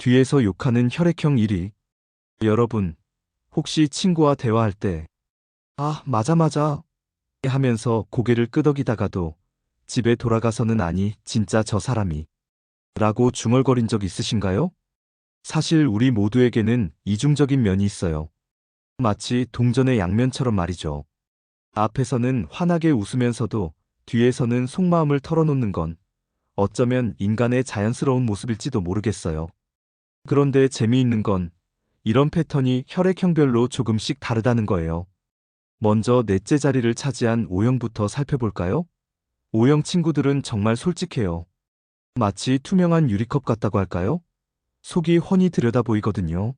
뒤에서 욕하는 혈액형 1위. 여러분, 혹시 친구와 대화할 때, 아, 맞아, 맞아, 하면서 고개를 끄덕이다가도 집에 돌아가서는 아니, 진짜 저 사람이, 라고 중얼거린 적 있으신가요? 사실 우리 모두에게는 이중적인 면이 있어요. 마치 동전의 양면처럼 말이죠. 앞에서는 환하게 웃으면서도 뒤에서는 속마음을 털어놓는 건 어쩌면 인간의 자연스러운 모습일지도 모르겠어요. 그런데 재미있는 건 이런 패턴이 혈액형별로 조금씩 다르다는 거예요. 먼저 넷째 자리를 차지한 O형부터 살펴볼까요? O형 친구들은 정말 솔직해요. 마치 투명한 유리컵 같다고 할까요? 속이 훤히 들여다 보이거든요.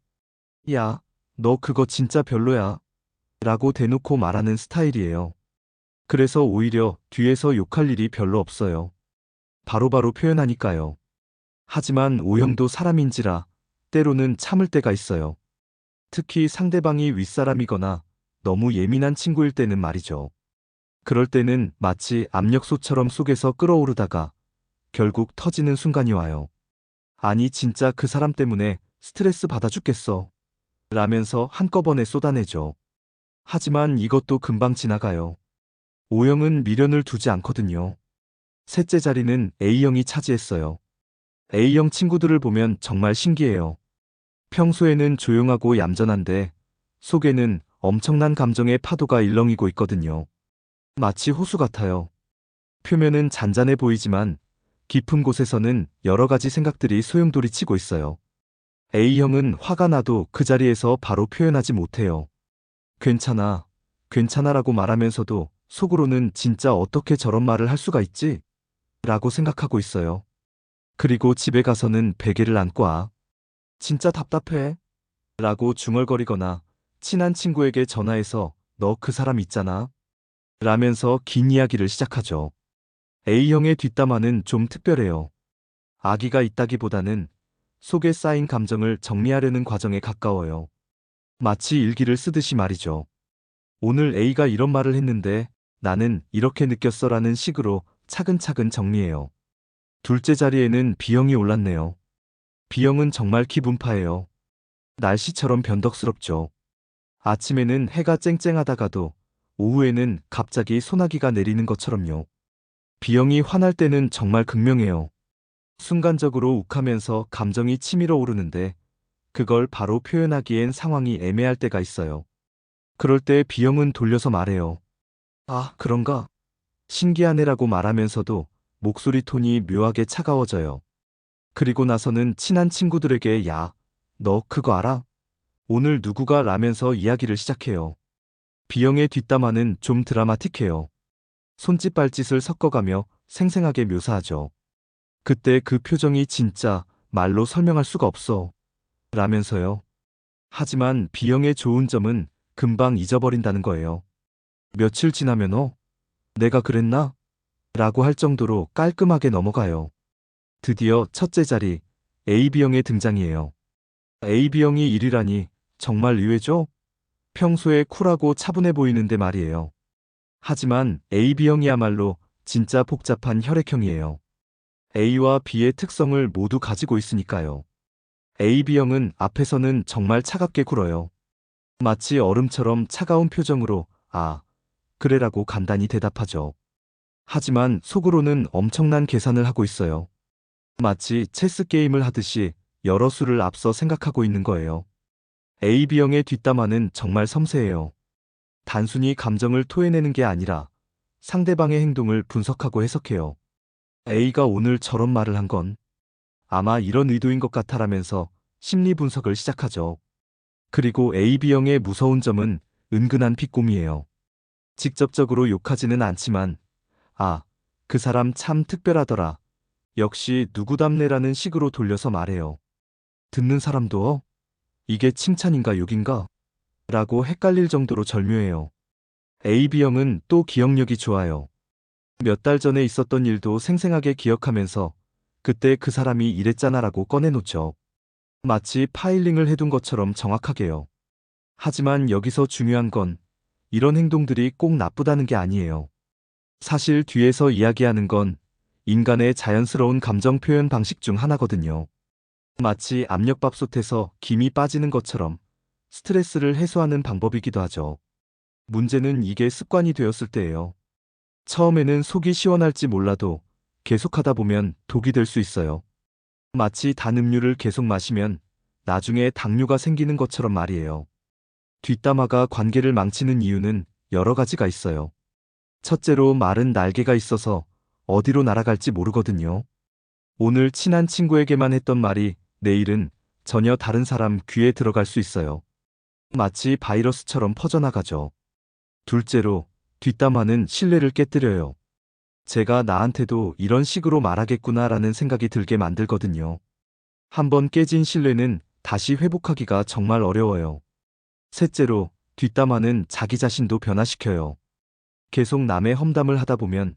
야, 너 그거 진짜 별로야. 라고 대놓고 말하는 스타일이에요. 그래서 오히려 뒤에서 욕할 일이 별로 없어요. 바로바로 표현하니까요. 하지만 O형도 사람인지라 때로는 참을 때가 있어요. 특히 상대방이 윗사람이거나 너무 예민한 친구일 때는 말이죠. 그럴 때는 마치 압력소처럼 속에서 끓어오르다가 결국 터지는 순간이 와요. 아니 진짜 그 사람 때문에 스트레스 받아 죽겠어. 라면서 한꺼번에 쏟아내죠. 하지만 이것도 금방 지나가요. O형은 미련을 두지 않거든요. 셋째 자리는 A형이 차지했어요. A형 친구들을 보면 정말 신기해요. 평소에는 조용하고 얌전한데 속에는 엄청난 감정의 파도가 일렁이고 있거든요. 마치 호수 같아요. 표면은 잔잔해 보이지만 깊은 곳에서는 여러 가지 생각들이 소용돌이치고 있어요. A형은 화가 나도 그 자리에서 바로 표현하지 못해요. 괜찮아, 괜찮아라고 말하면서도 속으로는 진짜 어떻게 저런 말을 할 수가 있지? 라고 생각하고 있어요. 그리고 집에 가서는 베개를 안고 진짜 답답해. 라고 중얼거리거나 친한 친구에게 전화해서 너 그 사람 있잖아. 라면서 긴 이야기를 시작하죠. A형의 뒷담화는 좀 특별해요. 아기가 있다기보다는 속에 쌓인 감정을 정리하려는 과정에 가까워요. 마치 일기를 쓰듯이 말이죠. 오늘 A가 이런 말을 했는데 나는 이렇게 느꼈어라는 식으로 차근차근 정리해요. 둘째 자리에는 B형이 올랐네요. B형은 정말 기분파예요. 날씨처럼 변덕스럽죠. 아침에는 해가 쨍쨍하다가도 오후에는 갑자기 소나기가 내리는 것처럼요. B형이 화날 때는 정말 극명해요. 순간적으로 욱하면서 감정이 치밀어 오르는데 그걸 바로 표현하기엔 상황이 애매할 때가 있어요. 그럴 때 B형은 돌려서 말해요. 아, 그런가? 신기하네라고 말하면서도 목소리 톤이 묘하게 차가워져요. 그리고 나서는 친한 친구들에게 야, 너 그거 알아? 오늘 누구가 라면서 이야기를 시작해요. B형의 뒷담화는 좀 드라마틱해요. 손짓 발짓을 섞어가며 생생하게 묘사하죠. 그때 그 표정이 진짜 말로 설명할 수가 없어. 라면서요. 하지만 B형의 좋은 점은 금방 잊어버린다는 거예요. 며칠 지나면 내가 그랬나? 라고 할 정도로 깔끔하게 넘어가요. 드디어 첫째 자리 AB형의 등장이에요. AB형이 1위라니 정말 의외죠? 평소에 쿨하고 차분해 보이는데 말이에요. 하지만 AB형이야말로 진짜 복잡한 혈액형이에요. A와 B의 특성을 모두 가지고 있으니까요. AB형은 앞에서는 정말 차갑게 굴어요. 마치 얼음처럼 차가운 표정으로 아, 그래라고 간단히 대답하죠. 하지만 속으로는 엄청난 계산을 하고 있어요. 마치 체스 게임을 하듯이 여러 수를 앞서 생각하고 있는 거예요. AB형의 뒷담화는 정말 섬세해요. 단순히 감정을 토해내는 게 아니라 상대방의 행동을 분석하고 해석해요. A가 오늘 저런 말을 한 건 아마 이런 의도인 것 같아라면서 심리 분석을 시작하죠. 그리고 AB형의 무서운 점은 은근한 비꼬미예요. 직접적으로 욕하지는 않지만 아, 그 사람 참 특별하더라. 역시 누구답네라는 식으로 돌려서 말해요. 듣는 사람도 이게 칭찬인가 욕인가? 라고 헷갈릴 정도로 절묘해요. AB형은 또 기억력이 좋아요. 몇 달 전에 있었던 일도 생생하게 기억하면서 그때 그 사람이 이랬잖아라고 꺼내놓죠. 마치 파일링을 해둔 것처럼 정확하게요. 하지만 여기서 중요한 건 이런 행동들이 꼭 나쁘다는 게 아니에요. 사실 뒤에서 이야기하는 건 인간의 자연스러운 감정 표현 방식 중 하나거든요. 마치 압력밥솥에서 김이 빠지는 것처럼 스트레스를 해소하는 방법이기도 하죠. 문제는 이게 습관이 되었을 때예요. 처음에는 속이 시원할지 몰라도 계속하다 보면 독이 될 수 있어요. 마치 단 음료를 계속 마시면 나중에 당뇨가 생기는 것처럼 말이에요. 뒷담화가 관계를 망치는 이유는 여러 가지가 있어요. 첫째로 말은 날개가 있어서 어디로 날아갈지 모르거든요. 오늘 친한 친구에게만 했던 말이 내일은 전혀 다른 사람 귀에 들어갈 수 있어요. 마치 바이러스처럼 퍼져나가죠. 둘째로, 뒷담화는 신뢰를 깨뜨려요. 제가 나한테도 이런 식으로 말하겠구나라는 생각이 들게 만들거든요. 한번 깨진 신뢰는 다시 회복하기가 정말 어려워요. 셋째로, 뒷담화는 자기 자신도 변화시켜요. 계속 남의 험담을 하다 보면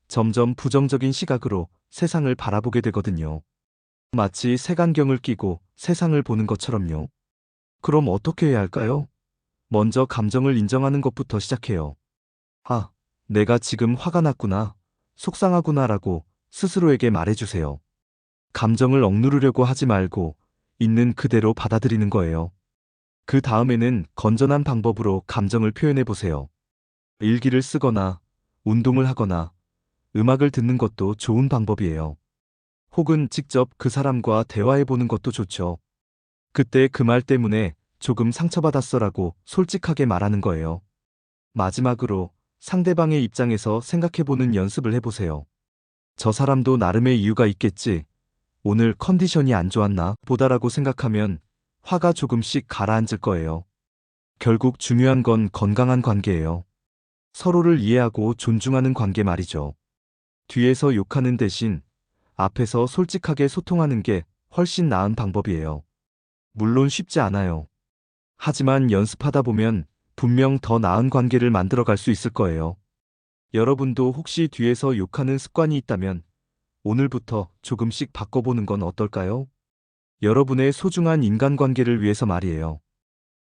점점 부정적인 시각으로 세상을 바라보게 되거든요. 마치 색안경을 끼고 세상을 보는 것처럼요. 그럼 어떻게 해야 할까요? 먼저 감정을 인정하는 것부터 시작해요. 아, 내가 지금 화가 났구나, 속상하구나라고 스스로에게 말해주세요. 감정을 억누르려고 하지 말고 있는 그대로 받아들이는 거예요. 그 다음에는 건전한 방법으로 감정을 표현해 보세요. 일기를 쓰거나 운동을 하거나 음악을 듣는 것도 좋은 방법이에요. 혹은 직접 그 사람과 대화해 보는 것도 좋죠. 그때 그 말 때문에 조금 상처받았어라고 솔직하게 말하는 거예요. 마지막으로 상대방의 입장에서 생각해 보는 연습을 해보세요. 저 사람도 나름의 이유가 있겠지. 오늘 컨디션이 안 좋았나 보다라고 생각하면 화가 조금씩 가라앉을 거예요. 결국 중요한 건 건강한 관계예요. 서로를 이해하고 존중하는 관계 말이죠. 뒤에서 욕하는 대신 앞에서 솔직하게 소통하는 게 훨씬 나은 방법이에요. 물론 쉽지 않아요. 하지만 연습하다 보면 분명 더 나은 관계를 만들어갈 수 있을 거예요. 여러분도 혹시 뒤에서 욕하는 습관이 있다면 오늘부터 조금씩 바꿔보는 건 어떨까요? 여러분의 소중한 인간관계를 위해서 말이에요.